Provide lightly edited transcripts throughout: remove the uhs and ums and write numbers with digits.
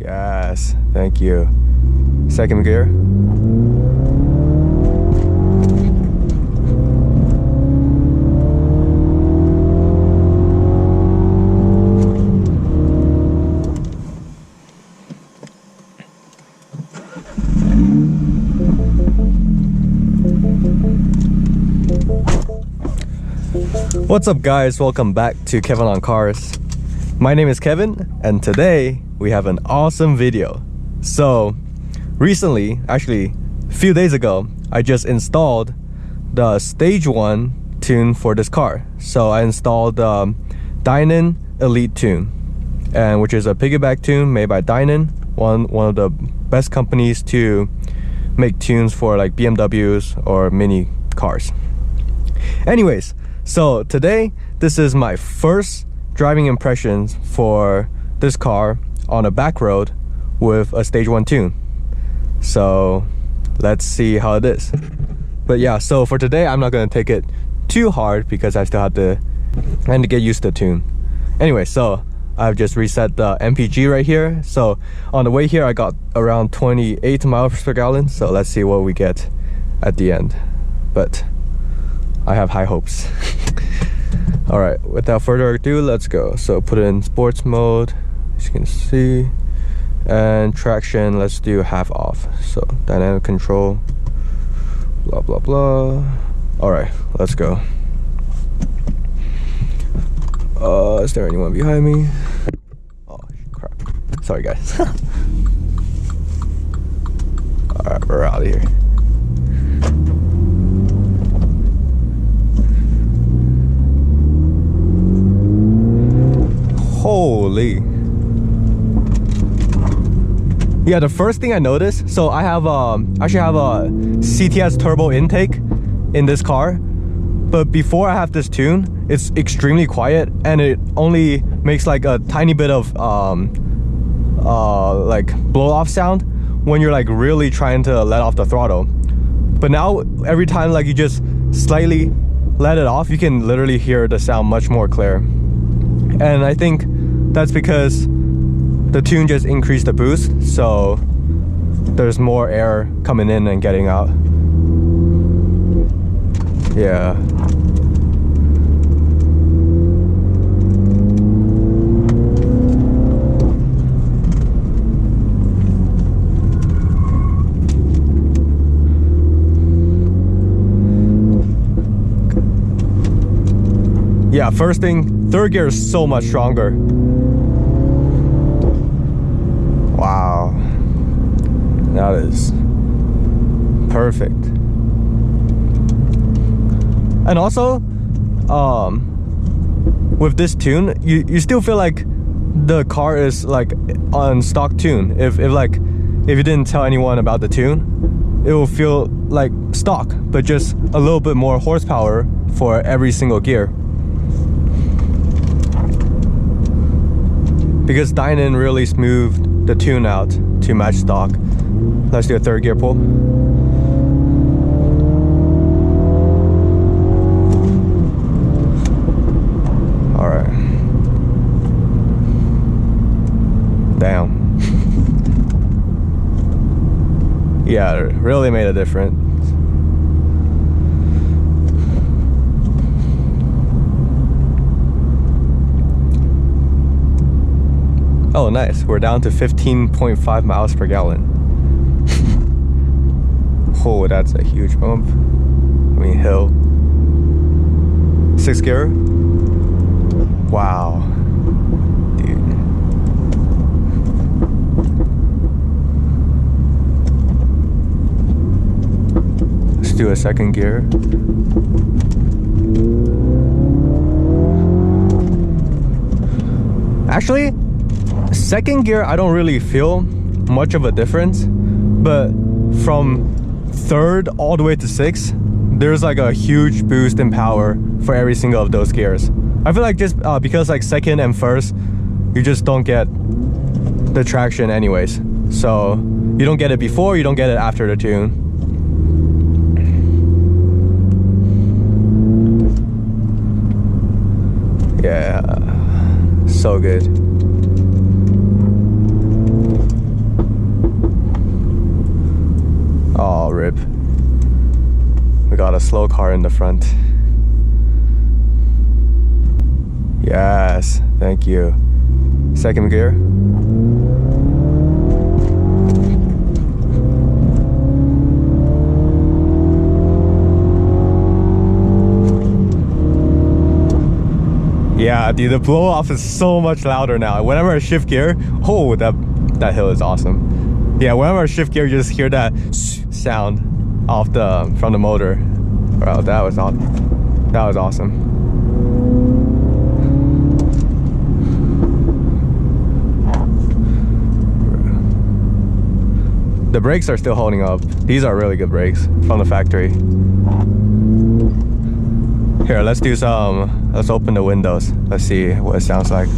Yes, thank you. Second gear. What's up guys, welcome back to Kevin on Cars. My name is Kevin and today we have an awesome video. So recently, actually a few days ago, I just installed the stage 1 tune for this car. So I installed the Dinan Elite tune, and which is a piggyback tune made by Dinan, one of the best companies to make tunes for like BMWs or mini cars. Anyways, so today this is my first driving impressions for this car on a back road with a stage 1 tune. So let's see how it is. But yeah, so for today I'm not going to take it too hard because I still have to get used to the tune. Anyway, so I've just reset the MPG right here. So on the way here I got around 28 miles per gallon. So let's see what we get at the end. But I have high hopes. All right, without further ado, let's go. So put it in sports mode, as you can see, and traction, let's do half off. So dynamic control, blah blah blah. All right, let's go. Is there anyone behind me? Oh crap, sorry guys. All right, we're out of here. Holy. Yeah, the first thing I noticed, so I have actually have a CTS Turbo intake in this car, but before I have this tune, it's extremely quiet and it only makes like a tiny bit of like blow off sound when you're like really trying to let off the throttle. But now every time like you just slightly let it off, you can literally hear the sound much more clear. And I think that's because the tune just increased the boost, so there's more air coming in and getting out. Yeah. Yeah, first thing, third gear is so much stronger. Wow, that is perfect. And also, with this tune, you still feel like the car is like on stock tune. If you didn't tell anyone about the tune, it will feel like stock, but just a little bit more horsepower for every single gear. Because Dinan really smoothed the tune out to match stock. Let's do a third gear pull. All right. Damn. Yeah, it really made a difference. Oh nice, we're down to 15.5 miles per gallon. Oh, that's a huge bump. I mean hill. 6th gear. Wow. Dude. Let's do a 2nd gear. Actually, 2nd gear, I don't really feel much of a difference, but from 3rd all the way to 6th, there's like a huge boost in power for every single of those gears. I feel like just because like 2nd and 1st, you just don't get the traction anyways. So you don't get it before, you don't get it after the tune. Yeah, so good. got a slow car in the front. Yes, thank you. Second gear. Yeah, dude, the blow off is so much louder now. Whenever I shift gear, oh, that hill is awesome. Yeah, whenever I shift gear, you just hear that sound off from the motor. Bro, that was awesome. That was awesome. The brakes are still holding up. These are really good brakes from the factory. Here, let's do some, let's open the windows. Let's see what it sounds like.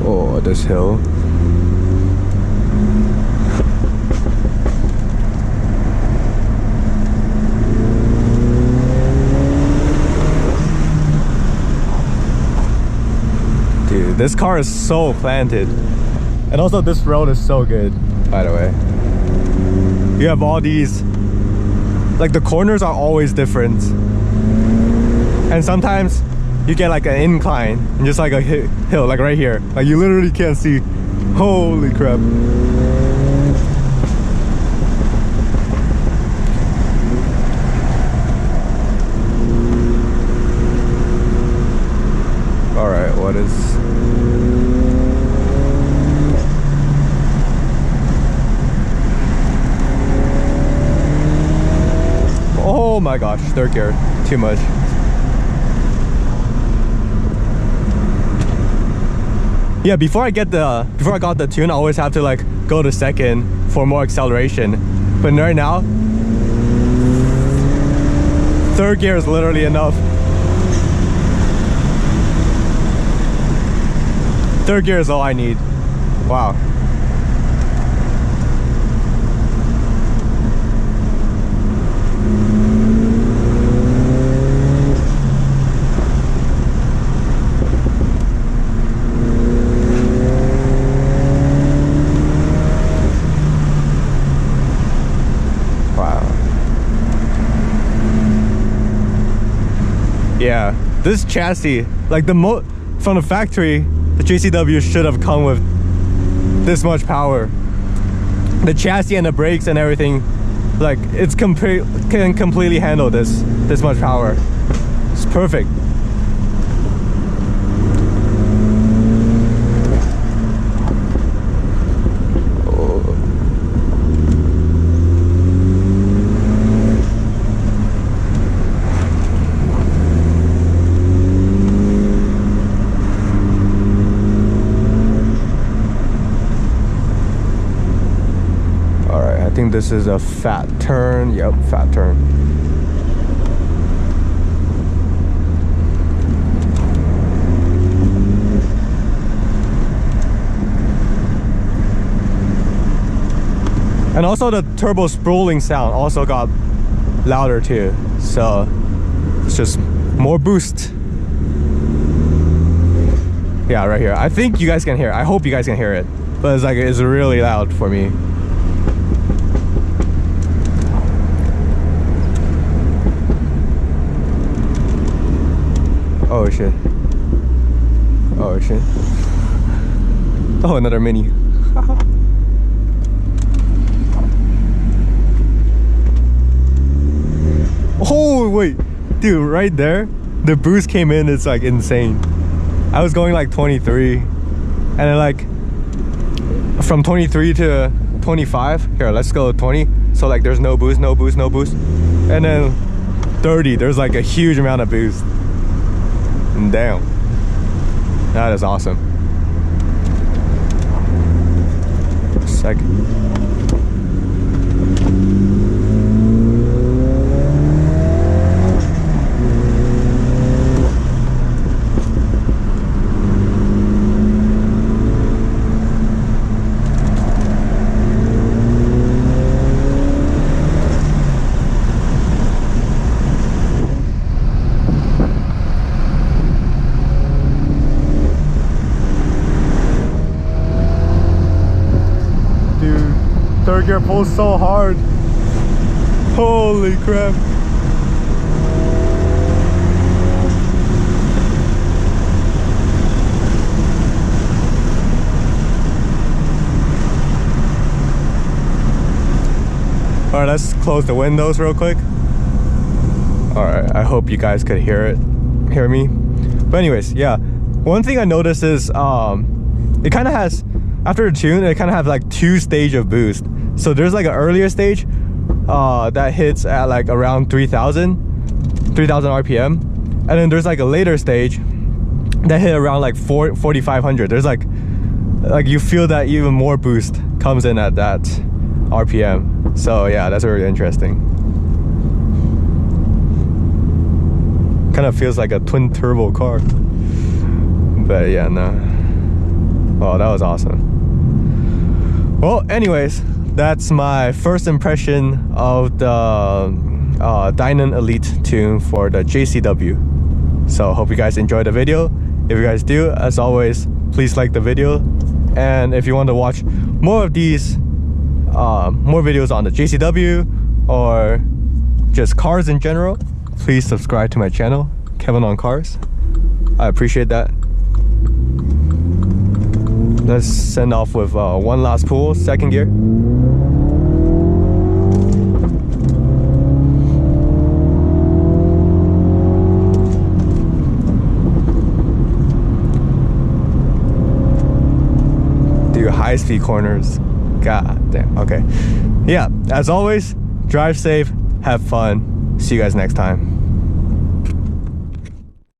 Oh, this hill. Dude, this car is so planted. And also this road is so good, by the way. You have all these, like the corners are always different. And sometimes you get like an incline and just like a hill, like right here. Like you literally can't see. Holy crap. All right, what is... Oh my gosh, third gear, too much. Yeah, before I got the tune, I always have to like go to second for more acceleration. But right now, third gear is literally enough. Third gear is all I need. Wow. Yeah, this chassis, like from the factory, the JCW should have come with this much power. The chassis and the brakes and everything, like can completely handle this much power. It's perfect. I think this is a fat turn. Yep, fat turn. And also the turbo spooling sound also got louder too. So it's just more boost. Yeah, right here. I think you guys can hear it. I hope you guys can hear it. But it's really loud for me. Oh shit. Oh shit. Oh, another Mini. Oh wait, dude, right there, the boost came in. It's like insane. I was going like 23, and then like from 23 to 25. Here, let's go 20. So like there's no boost, no boost, no boost, and then 30. There's like a huge amount of boost. And damn, that is awesome. Second. third gear pulls so hard. Holy crap. Alright, let's close the windows real quick. Alright, I hope you guys could hear me. But anyways, yeah. One thing I noticed is it kind of has, after the tune, it kind of has like 2 stages of boost. So there's like an earlier stage that hits at like around 3000 RPM, and then there's like a later stage that hit around like 4500. There's like you feel that even more boost comes in at that RPM. So yeah, that's really interesting. Kind of feels like a twin turbo car. But yeah, no. Oh, that was awesome. Well, anyways, that's my first impression of the Dinan Elite tune for the JCW. So hope you guys enjoyed the video. If you guys do, as always, please like the video. And if you want to watch more of these more videos on the JCW or just cars in general, please subscribe to my channel, Kevin on Cars. I appreciate that. Let's send off with one last pull, second gear. Do high speed corners. God damn. Okay. Yeah, as always, drive safe, have fun. See you guys next time.